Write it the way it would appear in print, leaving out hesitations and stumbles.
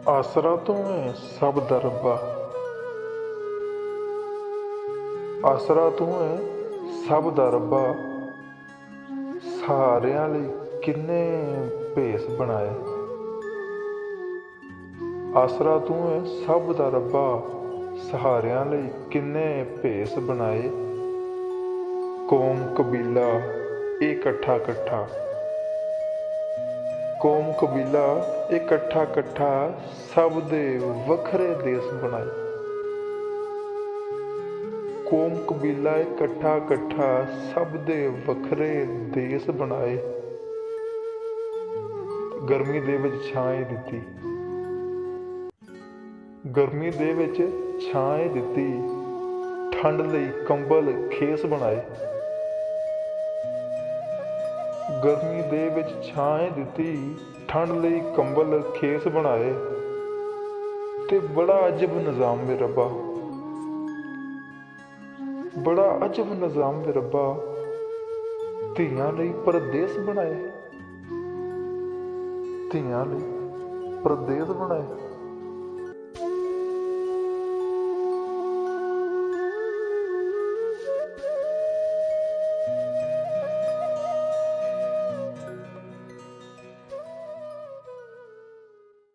ਆਸਰਾ ਤੂੰ ਏ ਸਭ ਦਾ ਰੱਬਾ, ਆਸਰਾ ਤੂੰ ਏ ਸਭ ਦਾ ਰੱਬਾ। ਸਹਾਰਿਆਂ ਲਈ ਕਿੰਨੇ ਭੇਸ ਬਣਾਏ। ਆਸਰਾ ਤੂੰ ਏ ਸਭ ਦਾ ਰੱਬਾ, ਸਹਾਰਿਆਂ ਲਈ ਕਿੰਨੇ ਭੇਸ ਬਣਾਏ। ਕੌਮ ਕਬੀਲਾ ਇਹ ਇਕੱਠਾ ਇਕੱਠਾ, ਕੌਮ ਕਬੀਲਾ ਇਹ ਇਕੱਠਾ ਇਕੱਠਾ, ਸਭ ਦੇ ਵੱਖਰੇ ਦੇਸ ਬਣਾਏ। ਕੌਮ ਕਬੀਲਾ ਇਕੱਠਾ ਇਕੱਠਾ, ਸਭ ਦੇ ਵੱਖਰੇ ਦੇਸ ਬਣਾਏ। ਗਰਮੀ ਦੇ ਵਿੱਚ ਛਾਂ ਦਿੱਤੀ, ਗਰਮੀ ਦੇ ਵਿੱਚ ਛਾਂ ਦਿੱਤੀ, ਠੰਡ ਲਈ ਕੰਬਲ ਖੇਸ ਬਣਾਏ। ਗਰਮੀ ਦੇ ਵਿੱਚ ਛਾਂ ਦਿੱਤੀ, ਠੰਡ ਲਈ ਕੰਬਲ ਖੇਸ ਬਣਾਏ। ਤੇ ਬੜਾ ਅਜਬ ਨਿਜ਼ਾਮ ਵੇ ਰੱਬਾ, ਬੜਾ ਅਜਬ ਨਿਜ਼ਾਮ ਵੇ ਰੱਬਾ। ਧੀਆਂ ਲਈ ਪਰਦੇਸ ਬਣਾਏ, ਧੀਆਂ ਲਈ ਪਰਦੇਸ ਬਣਾਏ।